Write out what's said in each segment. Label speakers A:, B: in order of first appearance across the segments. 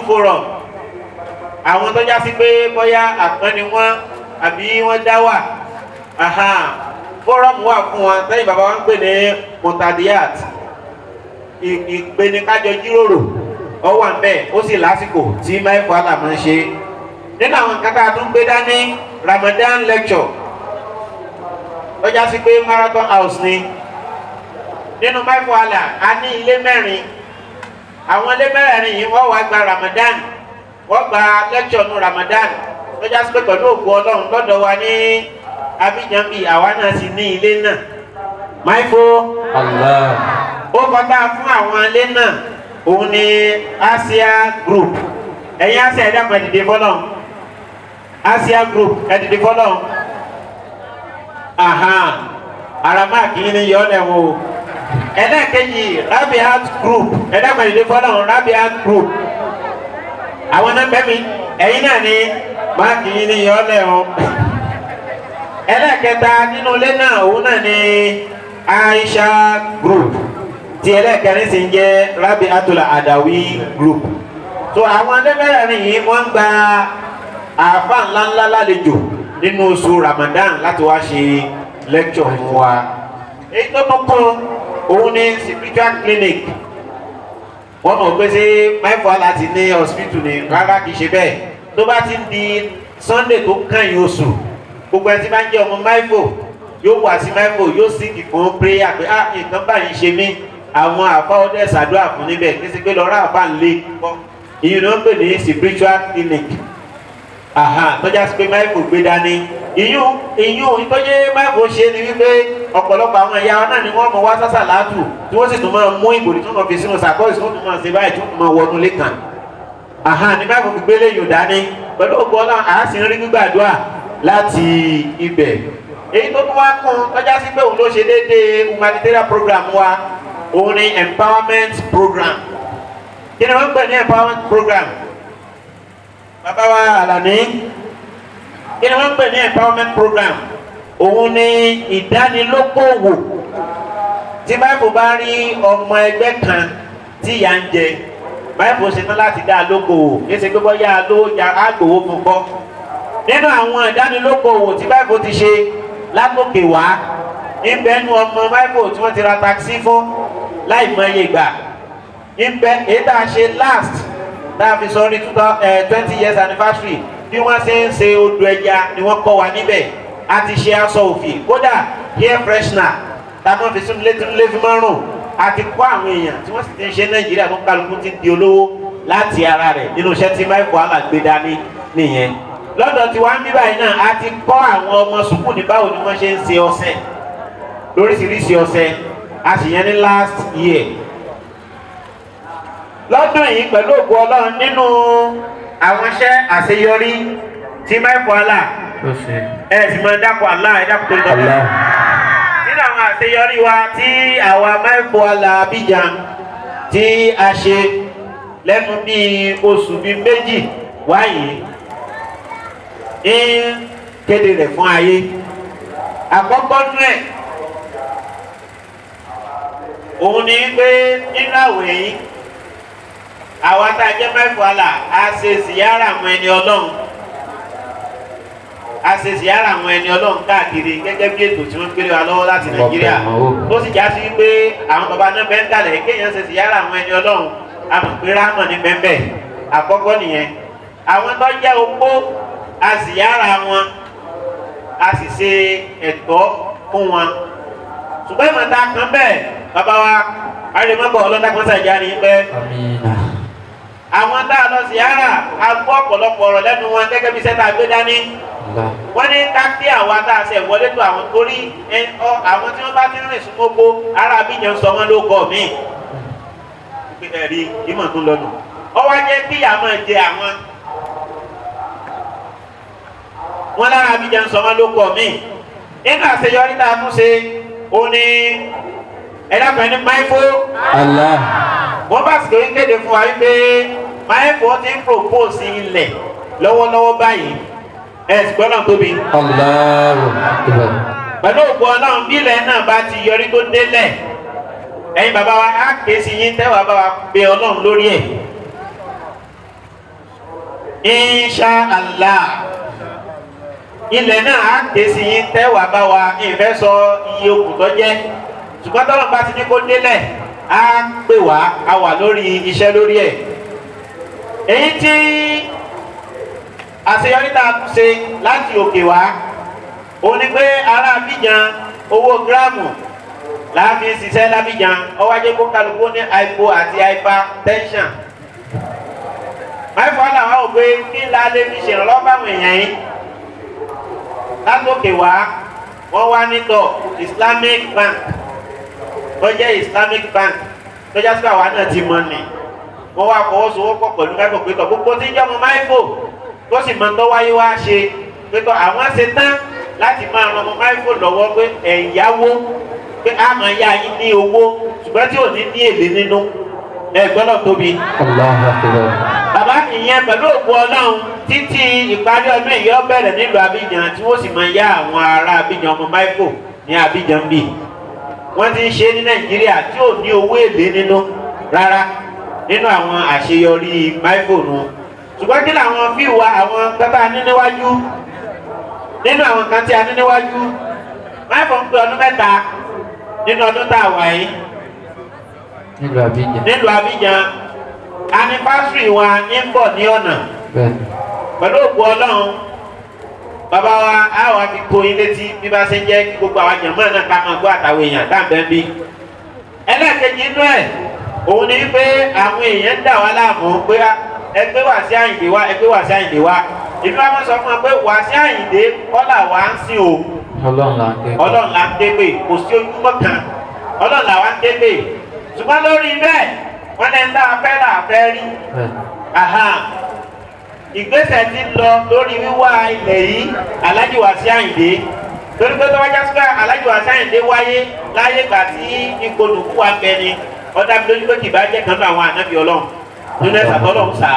A: forum àwọn tó já sí pé bóyá àpẹni wọn àbí wọn dá wà forum wà fún wọn tẹ́yìn bàbá wa ń pè ní montadiat ìgbénikájọ jíròrò ọ wà ń bẹ̀ ó sì lásìkò tí máìfù àlàmọ́ ń ṣe nínú àwọn nǹkan tá a tún gbé dání Ramadan lecture ó já sí pé marathon house ni nínú máìfù àlà a ní ilé mẹ́rin àwọn ilé mẹ́rin yìí wọ́n wá gba Ramadan wọ́n gba lecture nu Ramadan ó já sí pé pẹ̀lú òkú Ọlọ́run lọ́dọ̀ wa ní Abidjan bíi àwa náà sì ní ilé náà máìfù Allah ó kọjá fún àwọn ilé náà òun ni Asia Group ẹ̀yin Asia ẹ̀dá kan ẹ̀dìdè fọ́lọ́run Asia Group ẹ̀dìdè fọ́lọ́run arama kìí ni yọ lẹ́wọ̀n o ẹlẹ́ẹ̀kejì Rabiat Group ẹ̀dá kan ẹ̀dìdè fọ́lọ́run Rabiat Group àwọn náà bẹ́ mi ẹ̀yin náà ni má kìí ni yọ lẹ́wọ̀n ẹlẹ́ẹ̀kẹta nínú ilé náà òun náà ni Aisha Group tí ẹlẹ́ẹ̀kẹrin sì ń jẹ́ Rabiatul Adawi Group so àwọn ẹlẹ́mẹ̀rẹ̀ yìí wọ́n ń gba àáfà ńláńlá lálejò nínú oṣù Ramadan láti wá ṣe lecture fún wa èyí tó tún kún òun ní spiritual clinic wọ́n mọ̀ pé ṣé máìfọ́ láti ní hospital ní rárá kìí ṣe bẹ́ẹ̀ tó bá ti ń di Sunday tó kàn yín oṣù gbogbo ẹni tí bá ń jẹ́ ọmọ máìfọ́ yóò wá sí máìfọ́ yóò sì kì fún prayer pé nǹkan báyìí ṣe mí àwọn àfa ọdẹ ṣàdúrà fún níbẹ̀ kí sì pé lọ́rọ̀ àfa ńlẹ̀ kọ́ ìyẹn ló ń pè ní spiritual clinic tọ́já sí pé máìfò gbé dání ìyún ìtọ́jú máìfò ṣe ni wípé ọ̀pọ̀lọpọ̀ àwọn ẹ̀yà náà ni wọ́n mọ̀ wá sásà látù tí wọ́n sì tún máa mú ìbòdì tí wọ́n fi sínú sàkọ́ọ̀sì tó tún máa ṣe báyìí tí wọ́n tún máa wọnú lẹ́kàn ni máìfò gbé léyìn dání pẹ̀lú ògbó ọlọ́run àásì ń rí gbígbàdúrà láti ibẹ̀ èyí tó tún wá kún tọ́já sí pé òun ló ṣe déédéé humanitarian program wa òun ni empowerment program kí ni wọ́n ń pè ní empowerment program bàbá wa Àlàní kí ni wọ́n ń pè ní empowerment program òun ni ìdánilókòwò tí báyìí bá rí ọmọ ẹgbẹ́ kan tí ìyà ń jẹ báyìí ṣe tán láti dá lókòwò kí ṣe pé bọ́yá àgbòwò fún kọ́ nínú àwọn ìdánilókòwò tí báyìí ti ṣe látòkè wá ìbẹ́nu ọmọ báyìí tí wọ́n ti ra taxi fún láì mọ iye ìgbà ìbẹ́ èyí tá a ṣe last tá a fi sọ ní 20 years anniversary bí wọ́n ṣe ń ṣe odò ẹja ni wọ́n kọ́ wa níbẹ̀ a ti ṣe aṣọ òfì kódà hair freshener táwọn fi sún létí márùn a ti kọ́ àwọn èèyàn tí wọ́n sì ti ń ṣe Nàìjíríà tó kálukú ti di olówó láti ara rẹ̀ nínú iṣẹ́ tí máìkù àmà gbé dání nìyẹn lọ́dọ̀ tí wọ́n ń bí báyìí náà a ti kọ́ àwọn ọmọ sùkúù ní báwo ni wọ́n ṣe ń ṣe ọṣẹ lóríṣiríṣi ọṣẹ a sì yẹn ní last year lọ́dún yìí pẹ̀lú ògo Ọlọ́run nínú àwọn iṣẹ́ àṣeyọrí tí máìkù àlà sì máa dákọ̀ àlà ẹ̀dákùn tó lọ́dọ̀ nínú àwọn àṣeyọrí wa tí àwa máìkù àlà Abidjan tí a ṣe lẹ́nu bíi oṣù bíi méjì wáyé ń kéde rẹ̀ fún ayé àkọ́kọ́ nú ẹ̀ òun ni pé nínú àwẹ̀ yìí àwa tá a jẹ́ máìkù àlà a ṣe ziyara àwọn ẹni Ọlọ́run káàkiri gẹ́gẹ́ bí ètò tí wọ́n gbé wa lọ́wọ́ láti Nàìjíríà tó sì já sí pé àwọn baba náà bẹ́ẹ̀ ń kalẹ̀ kéèyàn ṣe ziyara àwọn ẹni Ọlọ́run amọ̀pẹ́ rámọ̀ ní bẹ́ẹ̀ àkọ́kọ́ nìyẹn àwọn tó jẹ́ opó a ziyara wọn a sì ṣe ẹ̀tọ́ fún wọn ṣùgbọ́n ìmọ̀ta kan bẹ́ẹ̀ bàbá wa arìmọ́bọ̀ ọlọ́dàkọ́sà ìjà ní pẹ́ àwọn tá a lọ ziyara a gbọ́ ọ̀pọ̀lọpọ̀ ọ̀rọ̀ lẹ́nu wọn gẹ́gẹ́ bí sẹ́ta gbé dání wọ́n ní ká kí àwa tá a ṣe wọlé tó àwọn torí àwọn tí wọ́n bá ti rìn súnmọ́gbó ara Abidjan sọ wọ́n ló kọ́ mí ẹ̀rí ìmọ̀ tó lọ́nu ọ wá jẹ́ kí àmọ́ jẹ àwọn wọn lára Abidjan sọ wọ́n ló kọ́ mí nínú àṣeyọrí tá a tún ṣe ó ní ẹ̀dàpọ̀ ẹni máìfó Allah wọ́n bá sì kéwìn kéde fún wa wípé máìfó ti ń propose ilẹ̀ lọ́wọ́lọ́wọ́ báyìí ẹ̀sì gbọ́nà tóbi pẹ̀lú ògbó Ọlọ́run bílẹ̀ náà bá ti yọrí tó délẹ̀ ẹ̀yin bàbá wa á ké sí yín tẹ́wàá bá wa bẹ Ọlọ́run lórí ẹ̀ insha Allah ilẹ̀ náà á ké sí yín tẹ́wà bá wa ìfẹ́ sọ iye okùn tó jẹ́ ṣùgbọ́n tọ́lọ́ bá ti ní kó délẹ̀ á pè wá á wà lórí iṣẹ́ lórí ẹ̀. èyí tí àṣeyọrí tá a tún ṣe láti òkè wá òun ni pé ará Abidjan owó gíráàmù láàfin ṣiṣẹ́ l'Abidjan ọwájú kó kálukú ní hypo àti hypertension. máìfọ́ làwọn ò pé kí n lálé fi ṣèrànlọ́wọ́ báwọn èèyàn yìí látòkè wá wọ́n wá nítọ̀ Islamic Bank tó jẹ́ Islamic Bank tó jẹ́ sípò àwa náà ti mọ̀ ni wọ́n wá fọwọ́sowọ́pọ̀ pẹ̀lú máìfọ́ pé tọ̀ gbogbo tí ń jẹ́ ọmọ máìfọ́ tó sì mọ̀ tó wáyé wá ṣe pé tọ̀ àwọn ṣe tán láti máa ran ọmọ máìfọ́ lọ́wọ́ pé ẹ̀yáwó pé a máa yá yín ní owó ṣùgbọ́n tí ò ní ní èlé nínú gbọ́dọ̀ tóbi. bàbá ìyẹn pẹ̀lú òkú Ọlọ́run títí ìparí ọdún yìí ó bẹ̀rẹ̀ nílùú Abidjan tí wọ́n sì máa yá àwọn ará Abidjan ọmọ máìfò ní Abidjan bì. wọ́n ti ń ṣe ní Nàìjíríà tí ò ní owó èlé nínú rárá nínú àwọn àṣeyọrí máìfò nù. ṣùgbọ́n kí làwọn fíì wa àwọn kátà níníwájú nínú àwọn kan tí a níníwájú máìfò ń pè ọdún mẹ́ta nínú ọdún tá a wà yìí nílùú Abidjan anifásírì wa ń bọ̀ ní ọ̀nà pẹ̀lú òkú Ọlọ́run bàbá wa á wà fi kó yín létí bí bá ṣe ń jẹ́ kí gbogbo àwọn jàmáà náà ká máa gbọ́ àtàwọn èèyàn dáńbẹ́ bí. ẹlẹ́ẹ̀kejì inú ẹ̀ òun ni wípé àwọn èèyàn ń dà wá láàmú pé ẹgbẹ́ Wàsíù Àyìndé wa ẹgbẹ́ Wàsíù Àyìndé wa ìlú wa sọ fún wa pé Wàsíù Àyìndé kọ́là wa ń sìn o Ọlọ́run là ń ké pè kò sí ojúmọ́ kan Ọlọ́run là wa ń ké pè ṣùgbọ́n lórí bẹ́ẹ̀ wọ́n ní ẹ̀ńdá afẹ́ là fẹ́ rí ìgbésẹ̀ ti lọ lórí wíwá ilẹ̀ yìí Alhaji Wasiu Ayinde torí pé tó wájá sípẹ́ Alhaji Wasiu Ayinde wáyé láyé gbà tí ìkọlùkù wa bẹ ni ọ̀dà mi lójú pé kì bá jẹ́ kan náà àwọn ànábì Ọlọ́run nínú ẹ̀sà tọ́lọ́run sá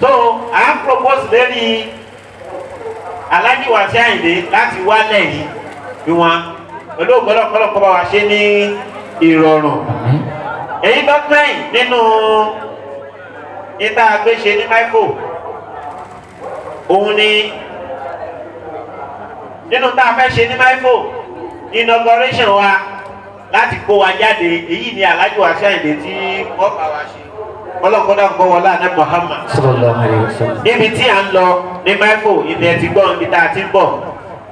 A: tó à ń propose lórí Alhaji Wasiu Ayinde láti wálẹ̀ yìí bí wọn pẹ̀lú ògbọ́dọ̀ kọ́ bá wa ṣe ní ìrọ̀rùn èyí tó gbẹ̀yìn nínú ìta àgbéṣe ní máìkò òun ni nínú tá a fẹ́ ṣe ní máìkò inauguration wa láti kó wa jáde èyí ni Alhaji Wasiu Ayinde tí wọ́n bá wa ṣe ọlọ́kọ́dá gbọ́ wọlé àná Muhammad níbi tí à ń lọ ní máìkò ilẹ̀ ti gbọ́ níbi tá a ti ń bọ̀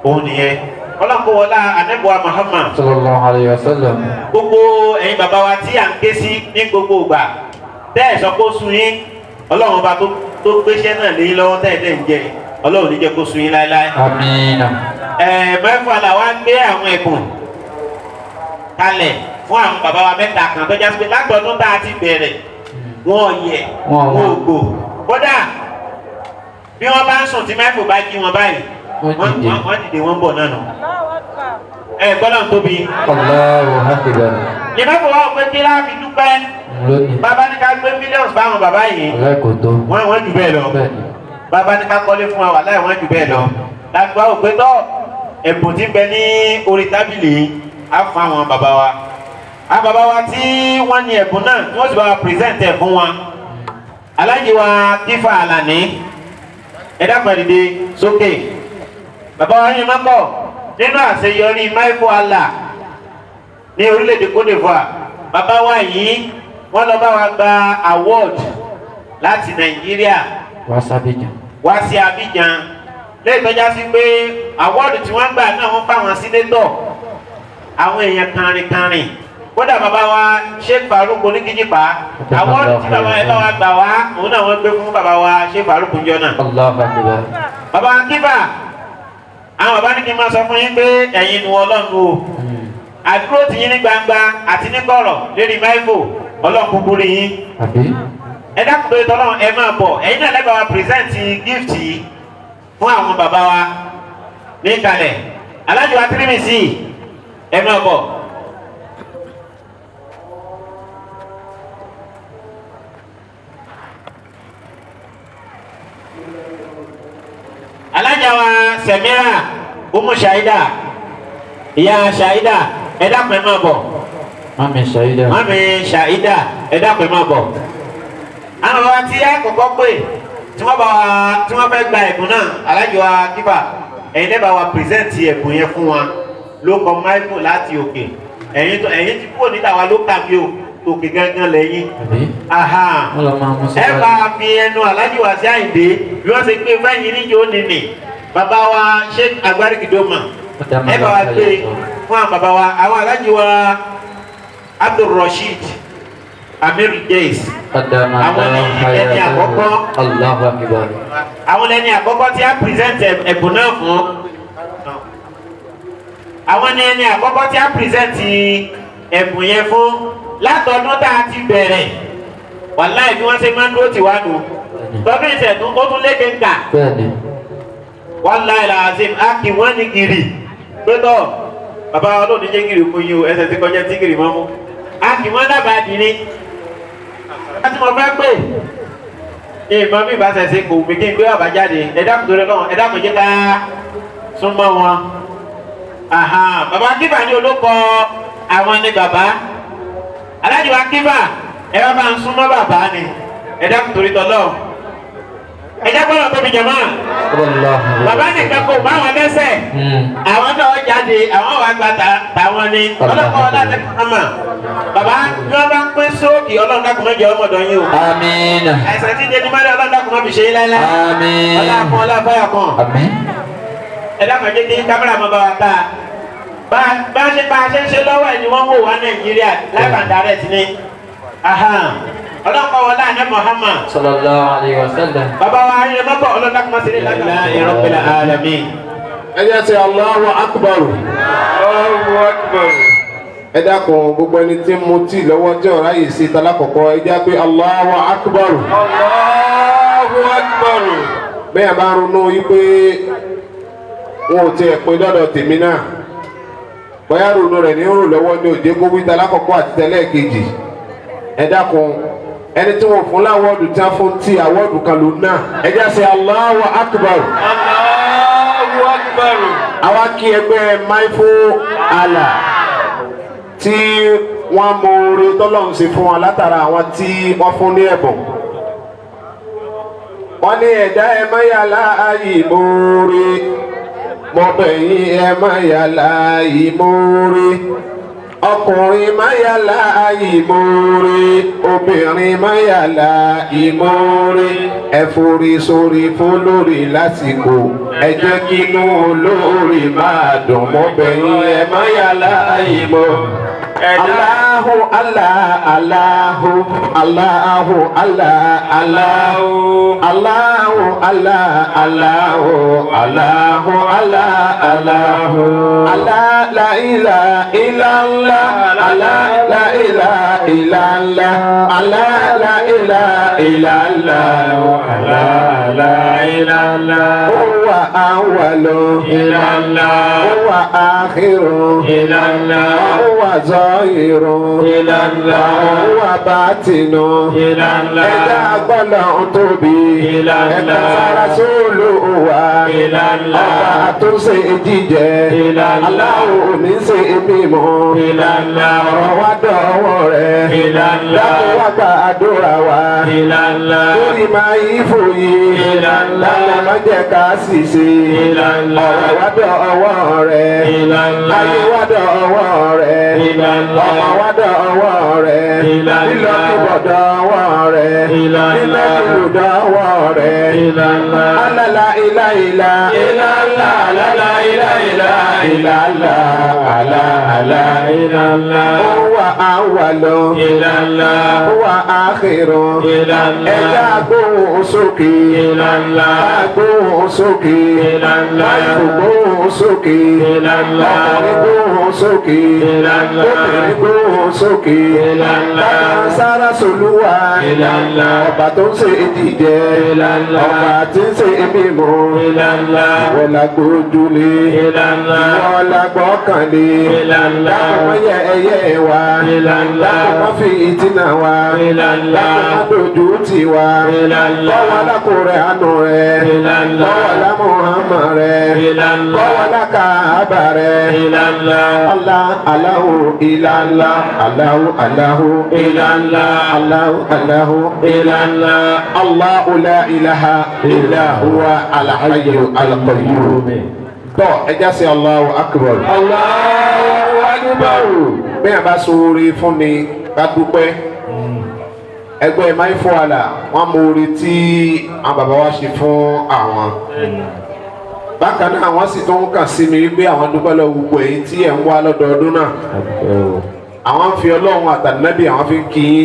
A: òun nìyẹn ọlọ́kọ̀wọ́lá anẹ́bùwà Muhammad
B: sallallahu alayhi wa sallam.
A: gbogbo ẹ̀yin bàbá wa tí à ń ké sí ní gbogbo ìgbà tẹ́ẹ̀ sọ kó sun yín Ọlọ́run ọba tó gbéṣẹ́ náà lé lọ́wọ́ tẹ́ẹ̀ ń jẹ Ọlọ́run ní jẹ́ kó sun yín láéláé.
B: Àmín.
A: mẹ́fà là wá gbé àwọn ẹ̀bùn kalẹ̀ fún àwọn bàbá wa mẹ́ta kan tó jásí pé látọdún tá a ti bẹ̀rẹ̀ wọ́n yẹ wọ́n gbò kódà bí wọ́n bá ń sùn tí mẹ́fà bá jí wọn báyìí wọ́n dìde wọ́n bọ̀ náà nù. gbọ́dọ̀ tóbi.
B: Allahu akbar.
A: ìmọ̀kò wa pé kí láàfi dúpẹ́. bàbá ní ká gbé mílíọ̀nù báwọn bàbá yìí. wọ́n jù bẹ́ẹ̀ lọ. bàbá ní ká kọ́lé fún wa wà láì wọ́n jù bẹ́ẹ̀ lọ. láti wá òpé tọ́ ẹ̀bùn tí ń bẹ ní orí tábìlì á fún àwọn bàbá wa. àwọn bàbá wa tí wọ́n ní ẹ̀bùn náà tí wọ́n sì bá wa pírẹ́sẹ̀ntì ẹ̀ fún wa. Alhaji wa Kífà Àlàní ẹ dákun ẹ dìde sókè. Bàbá wa yín mọ́kọ̀ nínú àṣeyọrí máìkò àlà ní orílẹ̀-èdè Côte d'Ivoire. Bàbá wa yìí wọ́n lọ bá wa gba award láti Nàìjíríà wá sí Abidjan. Lẹ́yìn tó já sí pé award tí wọ́n gbà náà wọ́n fáwọn sínétọ̀ àwọn èèyàn kànrìnkànrìn. Kódà bàbá wa Sheikh Farouk Oníkíjìpá award tí bàbá yẹn bá wa gbà wá òun náà wọ́n gbé fún bàbá wa Sheikh Farouk njọ́ náà. Bàbá wa Kífà àwọn bàbá ní kí n máa sọ fún yín pé ẹ̀yin nu Ọlọ́run o àdúró ti yín ní gbangba àti ní kọ̀rọ̀ lórí máìkò Ọlọ́run kúkú rí yín. ẹ dákun tó yẹ tọ́lọ́run ẹ máa bọ̀ ẹ̀yin náà lẹ́bàá wa pírẹ́sẹ̀ntì gift yìí fún àwọn bàbá wa ní kalẹ̀ Alhaji wa Tirimisi ẹ máa bọ̀. Alhaja wa Semira Umu Shaida ìyá Shaida ẹ dákun ẹ máa bọ̀.
B: Mami Shaida.
A: Mami Shaida ẹ dákun ẹ máa bọ̀. àwọn bàbá tí a kọ́kọ́ pè tí wọ́n fẹ́ gba ẹ̀bùn náà alájọ akíbà ẹ̀yin lẹ́bàá wa pírẹsẹ̀ntì ẹ̀bùn yẹn fún wa ló kọ Michael láti òkè ẹ̀yin tí kúrò níta wa ló kà mí o òkè gángan lẹ́yìn ẹ bá fi ẹnu alájọ wa sí Àyìndé bí wọ́n ṣe pé fẹ́yìn níjó nìní bàbá wa Sheikh Agbarikidoma ẹ bá wa gbé fún àwọn bàbá wa àwọn alájọ wa Abdulrasheed Amir Jais àwọn ẹni àkọ́kọ́ àwọn ẹni àkọ́kọ́ tí a present ẹ̀bùn náà fún àwọn ẹni àkọ́kọ́ tí a present ẹ̀bùn yẹn fún látọdún tá a ti bẹ̀rẹ̀ wàláì bí wọ́n ṣe máa ń dúró tiwa nù tọdún ìṣẹ̀dún ó tún léde ń kà wàláì làásìm á kì wọ́n ní gírì pétọ́ bàbá olóòdì jẹ́ gírì fún yìí o ẹsẹ̀ tí kọjá tí gírì mọ́ mú á kì wọ́n dábàá dì ní láti mọ̀ fẹ́ pé ìmọ̀ bí ìbá ṣẹ̀ṣẹ̀ kò mí kí n gbé bàbá jáde ẹ̀dá kò tó lọ ẹ̀dá kò jẹ́ ká súnmọ́ wọn. Bàbá Akíbà ní olóko àwọn ní bàbá alájọ Akíbà ẹ bá máa ń súnmọ́ bàbá ni ẹ̀dá kò torí tọ́lọ́ ẹ̀dá gbọ́dọ̀ tóbi jẹ̀mọ́ bàbá nìkan kò bá wọn lẹ́sẹ̀ àwọn náà jáde àwọn wà gba tàwọn ni ọlọ́kọ̀ ọlọ́dẹ kọ́mà bàbá bí wọ́n bá ń pín sóòkì ọlọ́run dákun mẹ́jọ ọmọdé yín o. Àmín. àìsàn tí jẹni mọ́lẹ̀ ọlọ́run dákun mọ́ fi ṣe é láíláí. Àmín. ọlọ́kọ̀ ọlọ́fọ́yà kan. Àmín. ẹ̀dá kan jẹ́ kí kámẹ́rà mọ́ bá wa ká bá a ṣe ń ṣe lọ́wọ́ ẹ̀ ni wọ́n wò wá Nàìjíríà live and direct ni ọlọ́kọ̀ wọlé àná Muhammad
B: sallallahu alayhi wa sallam.
A: bàbá wa ayé mọ́kọ̀ ọlọ́dà kọ́mọ́ sí ilé Rabbil alamin.
C: ẹ jẹ́ sẹ́ Allahu Akbar.
A: Allahu Akbar.
C: ẹ dákun gbogbo ẹni tí mo tì lọ́wọ́ tí ọ̀rá yìí sí tala kọ̀kọ́ ẹ jẹ́ pé Allahu Akbar.
A: Allahu Akbar.
C: bẹ́ẹ̀ bá ronú yí pé wọn ò tiẹ̀ pin dọ́dọ̀ tèmi náà bóyá ronú rẹ̀ ní rò lọ́wọ́ ní òde gbogbo tala kọ̀kọ́ àti tẹ́lẹ̀ kejì ẹ dákun ẹni tí wọn fún láwọ́ọ̀dù tí wọ́n fún tí àwọ́ọ̀dù kan ló náà ẹ jẹ́ sẹ́ Allahu Akbar.
A: Allahu Akbar.
C: àwa kí ẹgbẹ́ Mindful Allah tí wọ́n mọ oore tọ́lọ́run ṣe fún wọn látara àwọn tí wọ́n fún ní ẹ̀bùn. wọ́n ní ẹ̀dá ẹ má yà láàyè mọ́ọ́re mọ́ bẹ̀yìn ẹ má yà láàyè mọ́ọ́re ọkùnrin má yà láàyè mọ́ọ́re obìnrin má yà láàyè mọ́ọ́re ẹ forí sórí fún lórí lásìkò ẹ jẹ́ kí inú olórí máa dùn mọ́ bẹ̀yìn ẹ má yà láàyè mọ́ọ́re. Allahu Allah Allahu Allahu Allah Allahu Allahu Allah Allahu Allahu Allah Allahu Allah la ilaha illallah Allah la ilaha illallah Allah la ilaha illallah Allah la illallah huwa awwalu illallah huwa akhiru illallah huwa ظاهر إلى الله وباطن إلى الله إذا قلع طبي إلى الله رسول إلى الله أتسجد إلى الله نسيبه إلى الله ودور إلى الله وقدروا إلى الله لما يفوي إلى الله لما جكاسيسي إلى الله ودور إلى الله ودور ọmọ wa dọ̀wọ́ rẹ̀ lílọ́kìbọ̀ dọ̀wọ́ rẹ̀ lílọ́kìbọ̀ dọ̀wọ́ rẹ̀ alala ilá ilá ilá alala ilá ilá ilá alala ilá huwa awwalu huwa akhiru ẹ̀dá gbóhùn sókè gbóhùn sókè gbóhùn sókè gbóhùn sókè obìnrin gbóhùn sókè bàbá sára solúwa ọba tó ń ṣe ìdíje ọba tí ń ṣe mímú ìwọ la gbójúlé ìwọ la gbọ́kànlé dákun yẹ ẹyẹ wa dákun má fi ìtìnà wa dákun má dojú tì wa dákun Bọ́wọ́lá kúrẹ́ àánú rẹ̀. Bọ́wọ́lá Muhammad rẹ̀. Bọ́wọ́lá Kaaba rẹ̀. Allah Allahu ilallah. Allahu Allahu ilallah. Allahu Allahu ilallah. Allahu la ilaha illa huwa al-hayyu al-qayyum. Tọ́ ẹja sí Allahu akbar. Allahu akbar. Bẹ́ẹ̀ bá sọ̀rọ̀ fún ni ká dúpẹ́. Ẹgbẹ́ Maifo Ala wọ́n mọ orí tí àwọn bàbá wa ṣe fún àwọn. Bákan náà wọ́n sì tún kàn sí mi wípé àwọn dúpẹ́ lọ gbogbo èyí tí ẹ̀ ń wá lọ́dọọdún náà. Àwọn fi Ọlọ́run àtànábì àwọn fi kí í.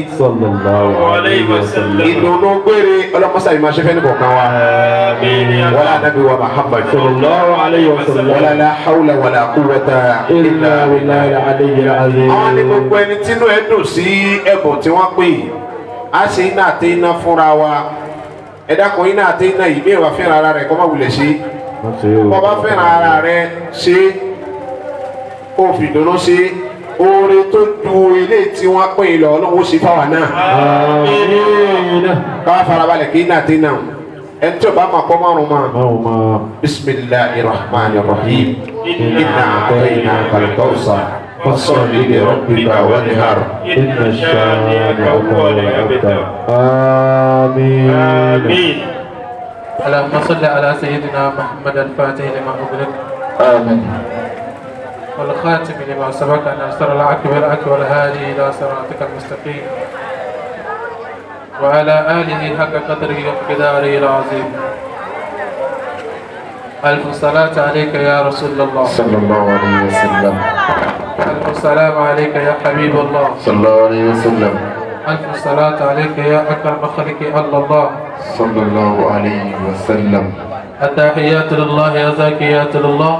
C: Ìdùnnú gbére ọlọ́mọṣà yìí máa ṣe fẹ́ ní kọ̀ọ̀kan wa. Wala nabi wa Muhammad. Wala la hawla wala quwwata illa billahi al-aliyyil azim. Àwọn ní gbogbo ẹni tínú ẹ dùn sí ẹ̀bùn tí wọ́n pè é. A ṣe iná àti iná fúnra wa. Ẹ dákun iná àti iná yìí bí ìwà fẹ́ràn ara rẹ̀ kọ́ máa wulẹ̀ ṣe. Bọ́ bá fẹ́ràn ara rẹ̀ ṣe kó fi dùnnú ṣe. Oore tó ju ilé tí wọ́n pín in lọ Ọlọ́run ó ṣe fáwa náà. Káwá farabalẹ̀ kí iná àti iná ẹni tí o bá máa kọ́ márùn máa. Bismillahir Rahmanir Rahim. Inna a'tainaka al-kawthar. Fasalli li rabbika wanhar.
B: Inna shani'aka huwal abtar. Amin. اللهم صل على سيدنا محمد الفاتح لما أغلق. آمين. والخاتم لما سبق ناصر الحق بالحق والهادي إلى صراطك المستقيم. وعلى آله حق قدره ومقداره العظيم. ألف صلاة عليك يا رسول الله
C: صلى الله عليه وسلم.
B: ألف سلام عليك يا حبيب الله
C: صلى الله عليه وسلم.
B: ألف صلاة عليك يا أكرم خلق الله
C: صلى الله عليه وسلم.
B: التحيات لله وزاكيات لله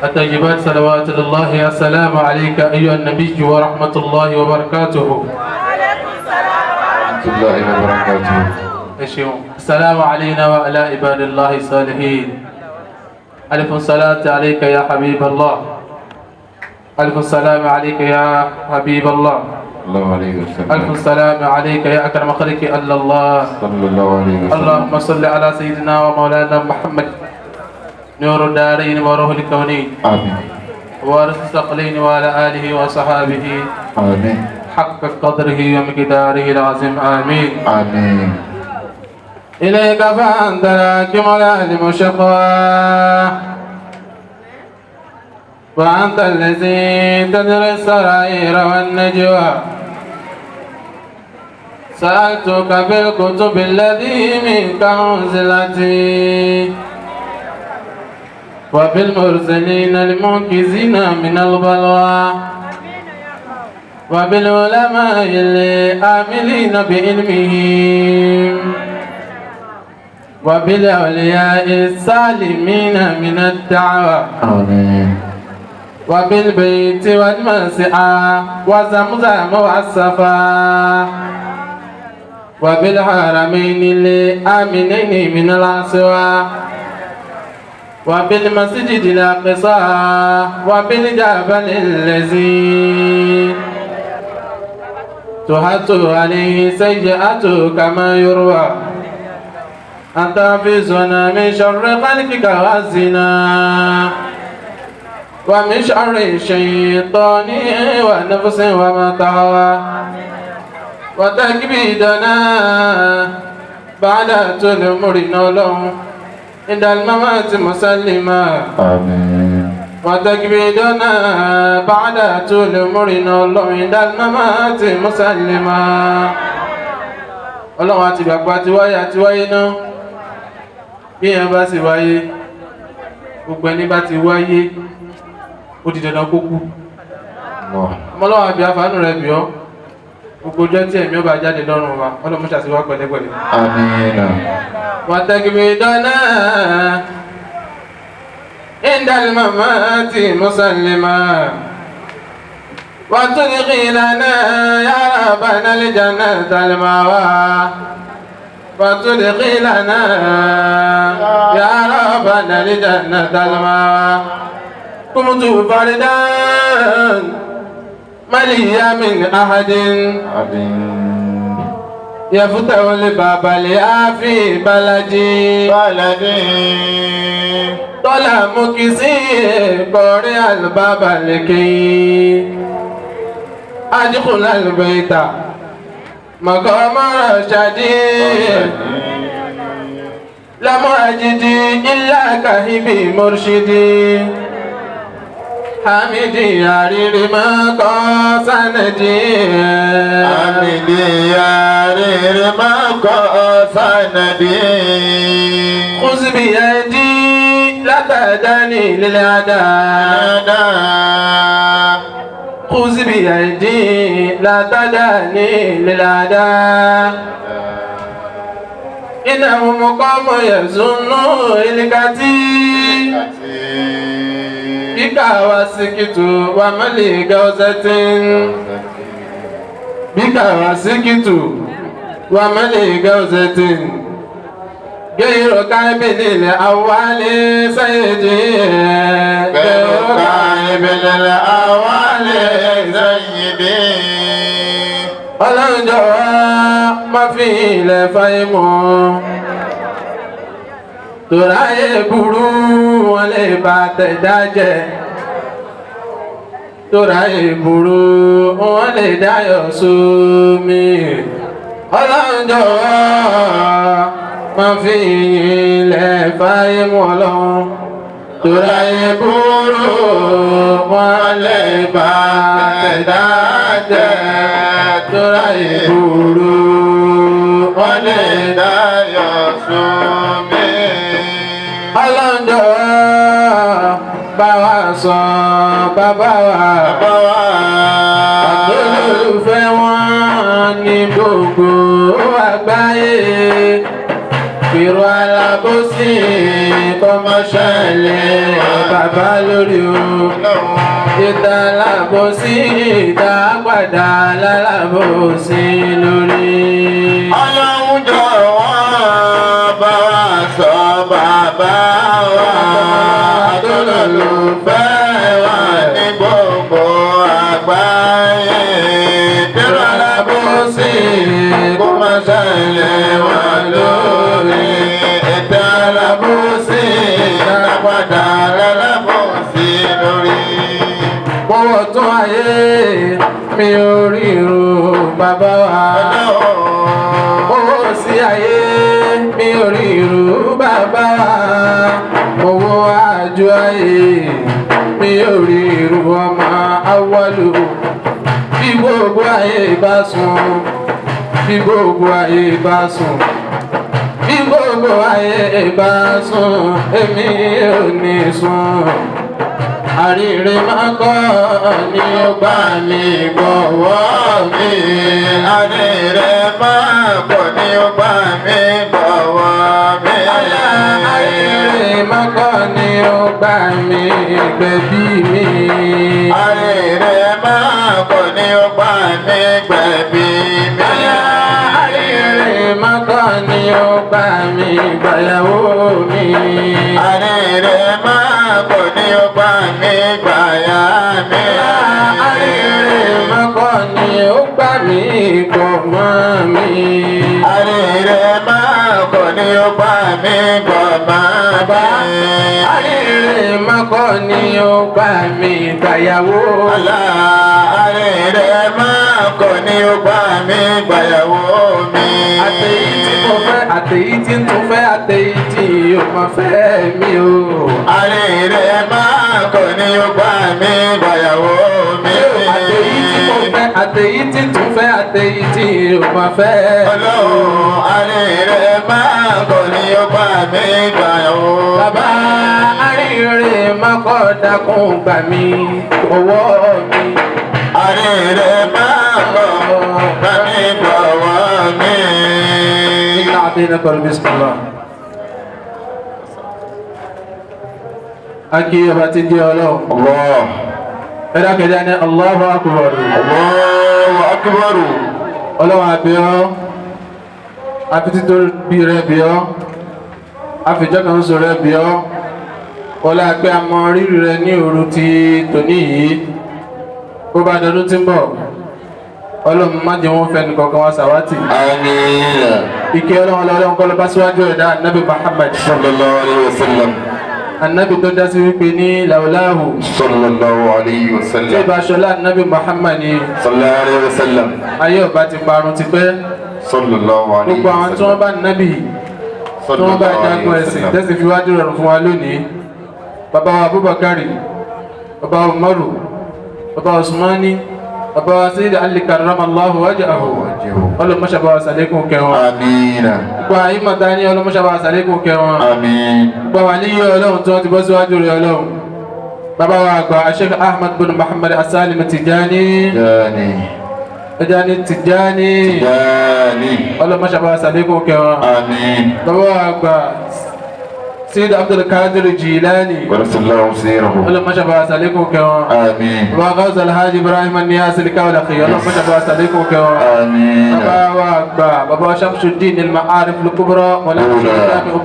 B: الطيبات صلوات لله. السلام عليك أيها النبي ورحمة الله وبركاته.
D: وعليكم السلام
C: ورحمة الله وبركاته.
B: السلام علينا وعلى عباد الله الصالحين. ألف صلاة عليك يا حبيب الله. ألف سلام عليك يا حبيب الله.
C: الله عليه وسلم.
B: ألف سلام عليك يا أكرم خلق الله.
C: صلى الله عليه وسلم.
B: اللهم صل على سيدنا ومولانا محمد نور الدارين وروح الكونين.
C: آمين.
B: وارث الثقلين وعلى آله وصحابه
C: آمين.
B: حق قدره ومقداره العظيم. آمين.
C: آمين.
B: إليك فأنت الحاكم العليم الشقوى وأنت الذي تدري السرائر والنجوى. سألتك في الكتب الذي منك أنزلت وبالمرسلين المنقذين من البلوى وبالعلماء العاملين بعلمهم وبالأولياء السالمين من الدعوى.
C: آمين.
B: وبالبيت والمسعى وزمزم والصفا وبالحرمين الآمنين من العصوى وبالمسجد الأقصى وبالجبل الذي تحط عليه سيئة كما يروى. أنت حافظنا من شر خلقك والزنا ومن شر الشيطان ونفس وما طغى وتكبيدنا بعد طول عمرنا عند الممات مسلما.
C: آمين.
B: وتكبيدنا بعد طول عمرنا عند الممات مسلما. Ọlọ́run àti bàbá ti wáyé àti wáyé náà bí ẹ bá sì wáyé gbogbo ẹni bá ti wáyé ó di dandan kó kú. Ọmọlọ́wọ́ àbí àfàánù rẹ̀ bì ọ́ gbogbo ọjọ́ tí ẹ̀mí ọba jáde lọ́rùn wa ọlọ́mọ ṣàṣìwá pẹ̀lẹ́pẹ̀lẹ́.
C: آمين.
B: وتكبيدنا عند الممات مسلما وتدخلنا يا ربنا الجنة المأوى وتدخلنا يا ربنا الجنة المأوى. كنت فردا مليا من أحد
C: آمين.
B: يفتح الباب لأفي بلدي طلع مكسي قرئ الباب لكي أدخل البيت مقام رشدي لم أجد إلا كهبي مرشدي حمدي يا ريما قاسندي
E: حمدي يا ريما قاسندي
B: خذ بيدي لا تدعني للأعداء خذ بيدي لا تدعني للأعداء إنهم قوم يظنون الكثير بك وسكت وملي جوزة بك وسكت وملي جوزة غير كامل الأول سيدي
E: غير كامل الأول سيدي
B: Ọlọ́run jọ̀wọ́ má fi ilẹ̀ fa ìmọ̀ tòráyé burú wọn lè bá tẹ̀dá jẹ́ tòráyé burú wọn lè dáyọ̀ sómi Ọlọ́run jọ̀wọ́ má fi ilẹ̀ fa ìmọ̀ Ọlọ́run tòráyé burú wọn lè bá tẹ̀dá jẹ́ tora ìbúrú wọn lè dáyọ̀ sómi. Ọlọ́njọ́ bá wa sọ bàbá wa àtolólùfẹ́ wọn ní gbogbo àgbáyé. Fìrò alábòsí kọ́mọ́ṣẹ́lẹ̀ bàbá lórí o. Ìta alábòsí ìta padà lálábòsí lórí.
E: Ọlọ́run jọ̀wọ́ bá wa sọ bàbá wa àtolólùfẹ́ wa ní gbogbo àgbáyé. Fìrò alábòsí kọ́mọ́ṣẹ́lẹ̀ wọn lórí. Ìta alábòsí ìta padà lálábòsí lórí.
B: Mọ́wọ́ tún ayé mi ò ríro bàbá wa. Mọ́wọ́ sí ayé mi ò ríro bàbá wa. Mọ́wọ́ àjò ayé mi ò ríro ọmọ awọ́lù. Bí gbogbo ayé bá sùn, bí gbogbo ayé bá sùn, bí gbogbo ayé bá sùn, èmi ò ní sùn. Àríre máa kọ́ ni ó bá mi gbọ́wọ́ mi.
E: Àríre máa kọ́ ni ó bá mi gbọ́wọ́ mi.
B: Àríre máa kọ́ ni ó bá mi gbẹ̀bí mi.
E: Àríre máa kọ́ ni ó bá mi gbẹ̀bí mi.
B: Àríre máa kọ́ ni ó bá mi gbàyàwó mi.
E: Àríre máa kọ́ ni ó bá mi gbàyà mi.
B: Àríre máa kọ́ ni ó bá mi gbọ̀mọ́ mi.
E: Àríre máa kọ́ ni ó bá mi gbọ̀mọ́ mi.
B: Àríre máa kọ́ ni ó bá mi gbàyàwó.
E: Àríre máa kọ́ ni ó bá mi gbàyàwó mi.
B: Àtẹ̀yí tí mo fẹ́, àtẹ̀yí tí mo fẹ́, àtẹ̀yí tí yóò máa fẹ́ mi o.
E: Àríre máa kọ́ ni ó bá mi gbàyàwó mi.
B: Àtẹ̀yí tí mo fẹ́, àtẹ̀yí tí mo fẹ́, àtẹ̀yí tí yóò máa fẹ́.
E: Ọlọ́run àríre máa kọ́ ni ó bá mi gbàyàwó.
B: Bàbá àríre máa kọ́ dákun gbà mí owó mi.
E: Àríre máa kọ́ bá mi gbàwọ́ mi.
B: Inna a'tainaka al-bismillah. Aki ọba ti di Ọlọ́run.
E: Allah.
B: Ẹ dákẹ́já ní Allahu Akbar.
E: Allahu Akbar.
B: Ọlọ́run àbíọ́, àfitító bí rẹ̀ bíọ́, àfijọ́ kan sọ rẹ̀ bíọ́, ọlá pé a mọ rírì rẹ̀ ní òru ti tòní yìí, ó bá dọdún tí ń bọ̀, ọlọ́run má jẹ́ wọn fẹ́ nìkankan wá sàwátì.
E: Àmín.
B: ìkẹ́ ọlọ́run kọ́ ló bá síwájú ẹ̀dá anabi Muhammad.
E: Sallallahu alayhi wa sallam.
B: anabi tó dá sí wípé ní làwùláhù.
E: Sallallahu alayhi wa
B: tí
E: sallam.
B: ìbá aṣọlá anabi Muhammad ni
E: Sallallahu alayhi wa sallam.
B: ayé ọba ti parun ti pẹ́.
E: Sallallahu alayhi
B: gbogbo
E: wa
B: àwọn tí
E: sallam.
B: wọ́n bá nábì tí wọ́n bá jagun ẹ̀sìn tẹ́sí fi wájú rọrùn fún wa lónìí. bàbá wa Abubakari, bàbá wa Umaru, bàbá wa Usmani, bàbá wa Sayyid Ali karramallahu wajhahu. ọlọ́mọṣàbá wa sàlékún kẹwọn.
E: Àmín.
B: gbogbo àyè mọ̀ta ní ọlọ́mọṣàbá wa sàlékún kẹwọn.
E: Àmín.
B: gbogbo àwọn níyẹ ọlọ́run tí wọ́n ti bọ́ síwájú rẹ̀ ọlọ́run. bàbá wa àgbà Sheikh Ahmad bin Muhammad As-Salim Tijani. Tijani. ọlọ́mọṣàbá wa sàlékún kẹwọn.
E: Àmín.
B: bàbá wa àgbà Sayyid Abdul Qadir Jilani.
E: Qaddasallahu sirrahu.
B: ọlọ́mọṣàbá wa sàlékún kẹwọn.
E: Àmín.
B: bàbá Ghawth Al-Haji Ibrahim An-Niyas Al-Kawlaxi ọlọ́mọṣàbá wa sàlékún kẹwọn.
E: Àmín.
B: bàbá wa àgbà bàbá wa Shamsuddin Al-Ma'arif Al-Kubra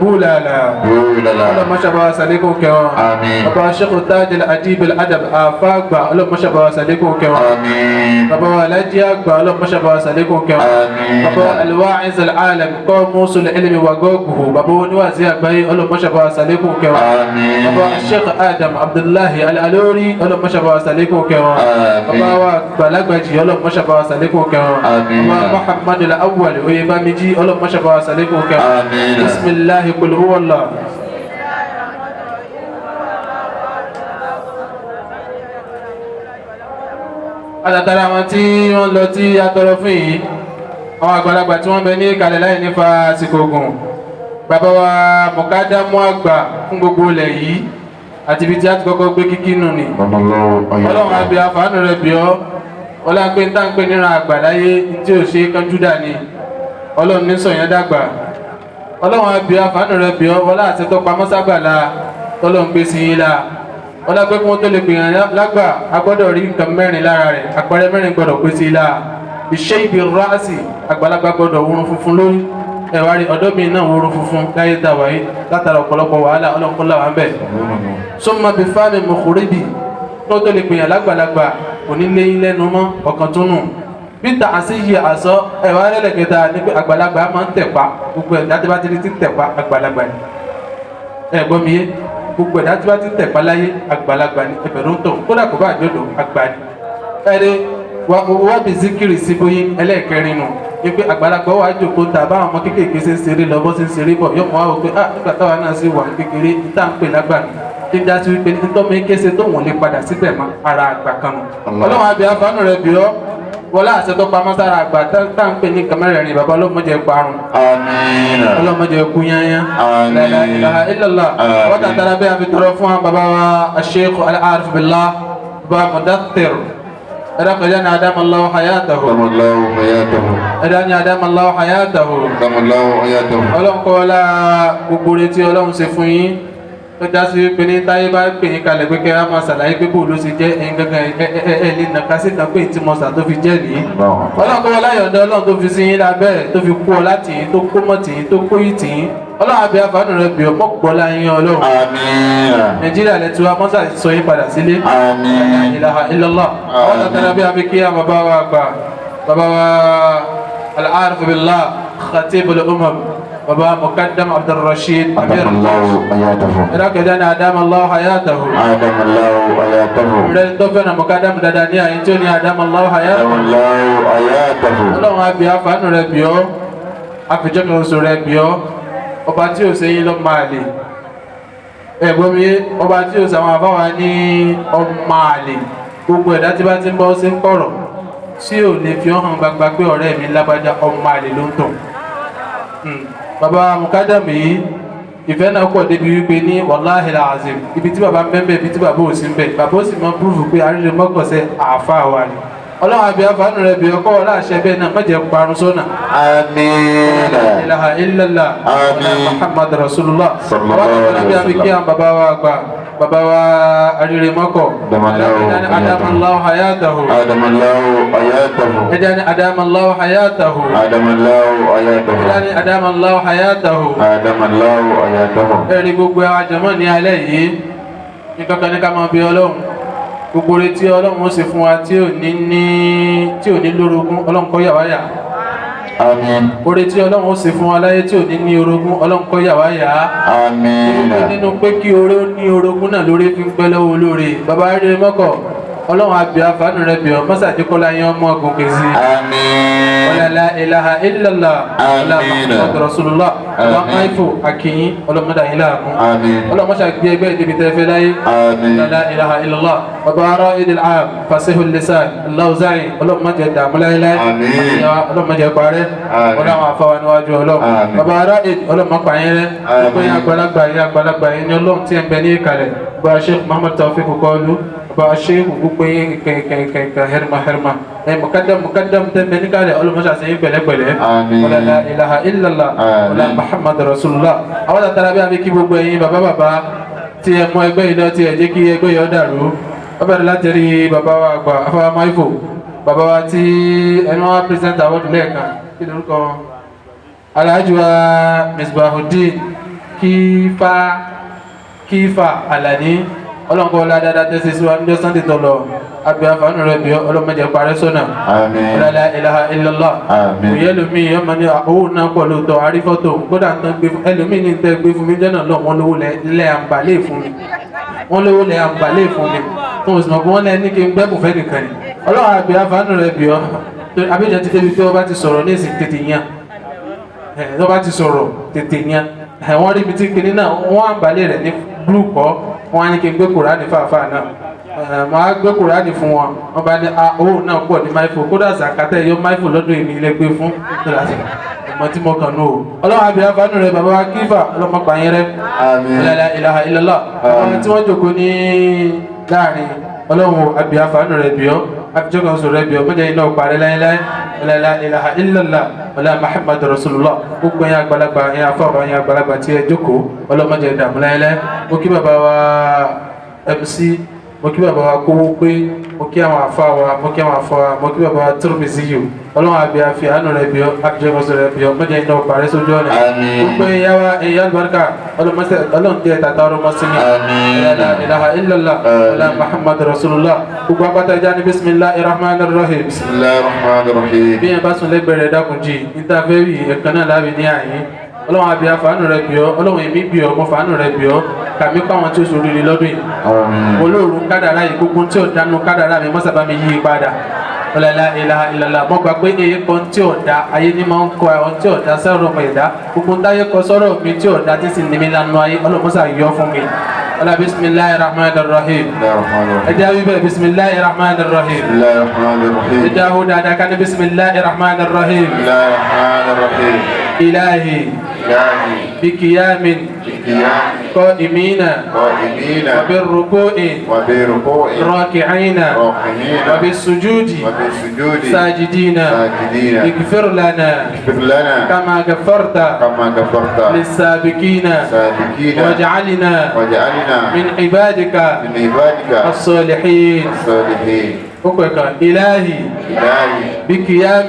B: Bulala ọlọ́mọṣàbá wa sàlékún kẹwọn.
E: Àmín.
B: bàbá wa Sheikh Taj Al-Adib Al-Adab àfàgbà ọlọ́mọṣàbá wa sàlékún kẹwọn.
E: Àmín.
B: bàbá wa Alhaji àgbà ọlọ́mọṣàbá wa sàlékún kẹwọn.
E: Àmín.
B: bàbá wa Al-Wa'iz Al-Alam Qamusul Ilmi wa Goguhu bàbá wa oníwàásí àgbáyé ọlọ́mọṣàbá wa sàlékún kẹwọn.
E: Àmín.
B: bàbá wa Sheikh Adam Abdullahi Al-Alori ọlọ́mọṣàbá wa sàlékún kẹwọn.
E: Àmín.
B: bàbá wa Gbàlagbàjì ọlọ́mọṣàbá wa sàlékún kẹwọn.
E: Àmín.
B: bàbá wa Muhammad Al-Awwal Oyèbámíjí ọlọ́mọṣàbá wa sàlékún kẹwọn.
E: Àmín.
B: bisimilahi qul huwallah. àtàtàrà àwọn tí wọ́n lọ tí a tọrọ fún yìí àwọn àgbàlagbà tí wọ́n bẹ ní ìkàlẹ̀ láì nífa àsìkò ogun bàbá wa mọ̀kádámù àgbà fún gbogbo ilẹ̀ yìí àti ibi tí a ti kọ́kọ́ gbé kíkí nù ni ọlọ́run àbí àfàánù rẹ̀ bí ọ́ ọlọ́run pé ń tà ń pè níran àgbà láyé tí ò ṣe kánjú dà ní ọlọ́run ní sọ̀yàn dàgbà ọlọ́run àbí àfàánù rẹ̀ bí ọ́ wọlé àti tọ́pa mọ́ságbàlá tọ́lọ́run gbé sí yín la ọlá pé kí wọ́n tó lè gbìyàn lágbà agbọ́dọ̀ rí nǹkan mẹ́rin lára rẹ̀ àpẹẹrẹ mẹ́rin gbọ́dọ̀ pé sí ilá iṣẹ́ ibi ráàsì àgbàlagbà gbọ́dọ̀ wúrun funfun lórí ẹ̀wà rí ọ̀dọ́ mi náà wúrun funfun láyé tàwa yìí látara ọ̀pọ̀lọpọ̀ wàhálà ọlọ́nkúnlá wà ń bẹ̀. sọ́mọ bí fáàmì mọ̀kúrẹ́bì kí wọ́n tó lè gbìyàn lágbàlagbà kò ní lé lẹ́nu mọ́ ọ̀kan tó nù. bí ta àṣìyí àṣọ ẹ̀wà rẹ̀lẹ̀kẹta ní pé àgbàlagbà máa ń tẹ̀pa gbogbo ẹ̀ dájú bá ti ní ti tẹ̀pa àgbàlagbà ni ẹ̀gbọ́n mi yé gbogbo ẹ̀dá tí wọ́n ti tẹ̀pá láyé àgbàlagbà ní ẹgbẹ̀rún tó kódà kó bá àjọ̀dọ̀ àgbà ni. ẹ̀rẹ́ wá bí zikiri sí bóyí ẹlẹ́ẹ̀kẹrin nù ní pé àgbàlagbà wà á jòkó ta báwọn ọmọ kéékèèké ṣe ń ṣeré lọ bó ṣe ń ṣeré bọ̀ yóò mọ̀ wá wò pé nígbà táwa náà sì wà kékeré níta ń pè lágbà ni tí dá sí wípé nítorí mi kése tó wọ́n lè padà síbẹ̀ mọ́ ara àgbà kan nù. ọlọ́run àbí afánù rẹ̀ bí ọ́ wọlé àṣẹ tó pamọ́ sára àgbà tá ń pè ní kàmẹ́rẹ̀ẹ́rìn bàbá ọlọ́mọdé parun.
E: Àmín.
B: ọlọ́mọdé kú yányá.
E: Àmín.
B: la ilaha illallah. wọ́n tàn tara bẹ́ẹ̀ àfi tọrọ fún wa bàbá wa Sheikh Al-Arif Billah bàbá Mudaththir ẹ̀dá kọjá ní adamallahu hayatahu.
E: Adamallahu hayatahu.
B: ẹ̀dá ní adamallahu hayatahu.
E: Adamallahu hayatahu.
B: ọlọ́run kọ́ la gbogbo retí ọlọ́run ṣe fún yín tó já sí pé ní táyé bá pè yín kalẹ̀ pé kẹ́ ẹ máa ṣàlàyé pé bó ló ṣe jẹ́ ẹ̀yin gangan ẹ̀ lè nàka sí kan pé tí mo sà tó fi jẹ́ nìyí. ọlọ́run kọ́ wọlé ayọ̀dẹ ọlọ́run tó fi sí yín lábẹ́ tó fi kú ọ láti yín tó kó mọ́ tì yín tó kó yín tì yín ọlọ́run àbí àfààní rẹ̀ bì ọ́ mọ́pọ̀ láyé ọlọ́run.
E: Àmín.
B: nàìjíríà lẹ tí wa mọ́sá sọ yín padà sílé.
E: Àmín.
B: ilaha illallah. àwọn tàtàrà bí abí kí bàbá wa gbà bàbá wa Al-Arif Billah Khatibul Ummah bàbá Muqaddam Abdulrashid
E: Adamallahu hayatahu.
B: ẹ̀dá kẹjá ní adamallahu hayatahu.
E: Adamallahu hayatahu.
B: rẹ̀ tó fẹ́ na Muqaddam dada ní àyín tí ó ní adamallahu hayatahu.
E: Adamallahu hayatahu.
B: ọlọ́run àbí àfààní rẹ̀ bì ọ́ àfijọ́kẹ́ oṣù rẹ̀ bì ọ́ ọba tí ò sẹ́yìn lọ́ máa lè ẹ̀gbọ́n mi ọba tí ò sàwọn àbáwá ní ọmọ àlè gbogbo ẹ̀dá tí bá ti ń bọ́ sí ń kọ̀rọ̀ tí ò lè fi hàn gbagba pé ọ̀rẹ́ mi lágbájá ọmọ àlè ló ń tàn. bàbá Muqaddam yìí ìfẹ́ náà pọ̀ débi wípé ní wàláhì làzìm ibi tí bàbá ń bẹ́ẹ̀ ibi tí bàbá ò sí ń bẹ̀ bàbá ó sì mọ púrúfù pé àríre mọ́kànṣẹ́ àáfàá wa ni ọlọ́run àbí àfààní rẹ̀ bí ọkọ̀ ọ̀la àṣẹ bẹ́ẹ̀ náà mọ̀jẹ̀ parun sọ́nà.
E: Àmín.
B: La ilaha illallah.
E: Àmín.
B: Muhammad Rasulullah.
E: Sallallahu alaihi
B: wasallam. Àbí kí àwọn bàbá wa gbà bàbá wa àríre mọ́kọ̀. Adamallahu hayatahu.
E: Adamallahu hayatahu.
B: ẹ̀dání adamallahu hayatahu.
E: Adamallahu hayatahu.
B: ẹ̀dání adamallahu hayatahu.
E: Adamallahu hayatahu.
B: ẹ̀rí gbogbo àwọn àjọmọ́ ní alẹ́ yìí ní kankan ní ká máa bí ọlọ́run gbogbo oore tí ọlọ́run ó ṣe fún wa tí ò ní lórogún ọlọ́run kó yà wá yà.
E: Àmín.
B: Oore tí ọlọ́run ó ṣe fún wa láyé tí ò ní orogún ọlọ́run kó yà wá yà.
E: Àmín.
B: Nínú pé kí oore ó ní orogún náà lórí fi ń pẹ́ lọ́wọ́ olóore bàbá rere mọ́kọ̀ ọlọ́run àbí àfánù rẹ̀ bíọ́ mọ́sàdékọ́lá yẹn ọmọ gòkè sí.
E: Àmín.
B: La ilaha illallah ala Muhammad rasulullah wa maifu akiyin ọlọ́mọdé ayé láàmú.
E: Àmín.
B: ọlọ́mọdé àgbẹ̀ ẹgbẹ́ ìdíbi tẹ́fẹ́ láyé.
E: Àmín.
B: La ilaha illallah bàbá ará idil am fasihul lisan lawza'i ọlọ́mọdé dààmú láyéláyé.
E: Àmín.
B: ọlọ́mọdé parẹ́ ọlọ́mọ afáwa níwájú ọlọ́run.
E: Àmín.
B: bàbá ará id ọlọ́mọkọ ayẹrẹ gbogbo yẹn àgbàlagbà yẹn ní ọlọ́run tí ẹ ń bẹ ní ìkàlẹ̀ bá Sheikh Muhammad Tawfiq Kọlu bá Sheikh gbogbo yẹn kẹ̀kẹ̀kẹ̀ herma mukaddam tẹ́ ń bẹ ní ìkàlẹ̀ ọlọ́mọdé àṣeyìn pẹ̀lẹ́pẹ̀lẹ́.
E: Àmín.
B: wala la ilaha illallah wala Muhammad rasulullah. àwọn tàtàrà bí a bí kí gbogbo ẹ̀yin bàbá tí ẹ mọ ẹgbẹ́ yìí lọ tí ẹ jẹ́ kí ẹgbẹ́ yìí ó dàrú ó bẹ̀rẹ̀ láti rí bàbá wa àgbà afáwa maifo bàbá wa tí ẹni wọn pírẹsẹ̀ntì àwọn ọdún lẹ́ẹ̀kan kí lórúkọ wọn Alhaji wa Misbahuddin Kífà Alani ọlọ́nkọ́ ládàá tẹ́sí sí wa ní sunday tó lọ àbí àfààní rẹ̀ bí ọlọ́mọdé parẹ́ sọ́nà.
E: Àmín.
B: la ilaha illallah.
E: Àmín.
B: òye ẹlòmíì ọmọ ní owó náà pọ̀ lóòótọ́ àrífọ́tò kódà tán gbé fún ẹlòmíì ní tẹ́ gbé fún mi jẹ́ náà lọ wọ́n lówó lẹ́ àǹbálẹ̀ fún mi wọ́n lówó lẹ́ àǹbálẹ̀ fún mi fún òsì mọ̀ pé wọ́n lẹ́ ní kí n gbẹ́bùn fẹ́ nìkan ni ọlọ́run àbí àfààní rẹ̀ bí ọ abíjà ti débi pé wọ́n bá ti sọ̀rọ̀ ní ìsìn tètè yàn wọ́n bá ti sọ̀rọ̀ tètè yàn wọ́n rí ibi tí kinní náà wọ́n àǹbálẹ̀ rẹ̀ ní blue kọ́ wọ́n á ní kí n gbé kùránì fàáfàá náà màá gbé kùránì fún wọn wọ́n bá ní owó náà pọ̀ ní máìfò kódà zakatẹ́ yọ máìfò lọ́dún èmi ilé gbé fún ọmọ tí mo kàn ní o ọlọ́run àbí àfánù rẹ̀ bàbá wa Kífà ọlọ́mọ pààyàn rẹ̀
E: Àmín.
B: la ilaha illallah àwọn tí wọ́n jókòó ní láàrin ọlọ́run àbí àfánù rẹ̀ bíọ́ àbíjọ́kan sọ rẹ̀ bíọ́ mọ́jà iná parẹ́ láéláé la ilaha illallah wala Muhammad rasulullah gbogbo ẹ̀yin àgbàlagbà ẹ̀yin afọ́ọ̀bà ẹ̀yin àgbàlagbà tí ẹ jókòó ọlọ́mọdé dààmú láéláé mo kí bàbá wa MC mo kí bàbá wa kówó pé mo kí àwọn afá wa mo kí àwọn afá wa mo kí bàbá wa Tirmidhi yìí ọlọ́run àbí àfi àánú rẹ̀ bíọ́ àbíjọ́kan sọ rẹ̀ bíọ́ mọ́jà iná parẹ́ sójú ọ̀nà
E: Àmín.
B: gbogbo ẹ̀yà wa ẹ̀yà àlùbáríkà ọlọ́run tẹ́ tàtà ọ̀rọ̀ mọ́ sí mi
E: Àmín.
B: la ilaha illallah wala Muhammad rasulullah gbogbo apáta ìjà ní bismillahir rahmanir rahim
E: Bismillahir Rahmanir Rahim.
B: bí yẹn bá sùn lẹ́gbẹ̀rẹ̀ dákunjì níta fẹ́ rí ẹ̀kan náà láàbì ní àyín ọlọ́run àbí àfàánù rẹ̀ bíọ́ ọlọ́run èmi bíọ́ mo fàánù rẹ̀ bíọ́ kàmí pa àwọn tí ó ṣoríire lọ́dún yìí
E: Àmín.
B: olóòrùn kádàrá yìí gbogbo tí ò dánú kádàrá mi mọ́sàbá mi yí padà la ilaha illallah mo gbà pé èyí kan tí ò da ayé ní máa ń kọ àwọn tí ò da sọ̀rọ̀ ọmọ ẹ̀dá gbogbo táyé kọ sọ̀rọ̀ mi tí ò da tí sì ní mi lánàá ayé ọlọ́mọsà yọ fún mi ọlá bismillahir rahmanir rahim
E: Bismillahir Rahmanir Rahim.
B: ẹjẹ awi bẹ́ẹ̀ bismillahir rahmanir rahim
E: Bismillahir Rahmanir Rahim.
B: ẹjẹ ahu dáadáa ká ní bismillahir rahmanir rahim
E: Bismillahir Rahmanir Rahim.
B: ilahi
E: Ilahi.
B: bikiyamin
E: Qiyam.
B: qa'imina
E: Qa'imina.
B: birruku'in
E: Wa bi ruku'in.
B: raki'ina
E: Raki'ina.
B: وبالسجود
E: Wa bi sujudi.
B: ساجدين
E: Sajidina.
B: اغفر لنا
E: Ighfir lana.
B: كما غفرت
E: Kama ghafarta.
B: للسابقين
E: Sadiqina.
B: واجعلنا
E: Waj'alna.
B: من عبادك
E: Min ibadika.
B: الصالحين
E: Salihin.
B: وكذا إلهي
E: Ilahi.
B: بقيام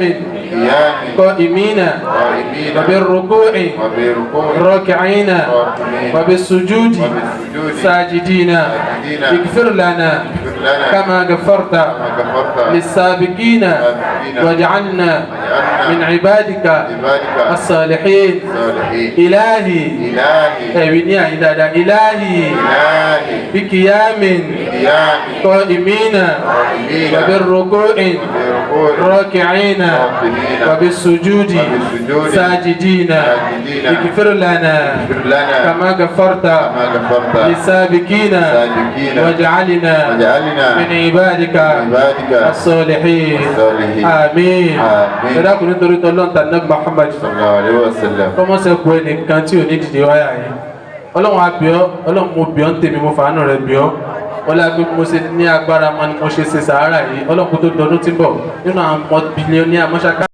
E: Qiyam.
B: قائمين
E: Qa'imina.
B: وبالركوع
E: Wa bi ruku'in.
B: راكعين
E: Raki'in.
B: وبالسجود
E: وبالسجود.
B: ساجدين
E: ساجدين.
B: اغفر لنا
E: Ighfir lana.
B: كما غفرت
E: Kama ghafarta.
B: للسابقين
E: للسابقين.
B: واجعلنا
E: Waj'alna.
B: من عبادك
E: Ibadika.
B: الصالحين
E: Salihin.
B: إلهي
E: Ilahi.
B: أبني عدادا إلهي
E: Ilahi.
B: بقيام
E: Qiyam.
B: قائمين
E: Qa'imina.
B: وبالركوع
E: Bi ruku'in.
B: راكعين
E: راكعين.
B: وبالسجود
E: وبالسجود.
B: ساجدين
E: ساجدين.
B: اغفر لنا
E: Ighfir lana.
B: كما غفرت
E: Kama ghafarta.
B: للسابقين
E: Sadiqina.
B: واجعلنا
E: Waj'alna.
B: من عبادك
E: Ibadika.
B: الصالحين
E: الصالحين.
B: آمين
E: آمين.
B: ẹ̀dá kùnrin torí tọ́lọ́n tà nàbí Muhammad
E: Sallallahu alaihi wasallam.
B: kọ́mọ́sẹ̀ kú ẹnìkan tí ò ní dìde wáyà yìí ọlọ́run àbíọ́ ọlọ́run mo bíọ́ ń tèmi mo fàánù rẹ̀ bíọ́ ọlá pé mo ṣe ní agbára mọ́ ni mo ṣe ṣe sàárà yìí ọlọ́run kó tó dọdún tí ń bọ̀ nínú àwọn bílíọ̀nì àmọ́ṣáká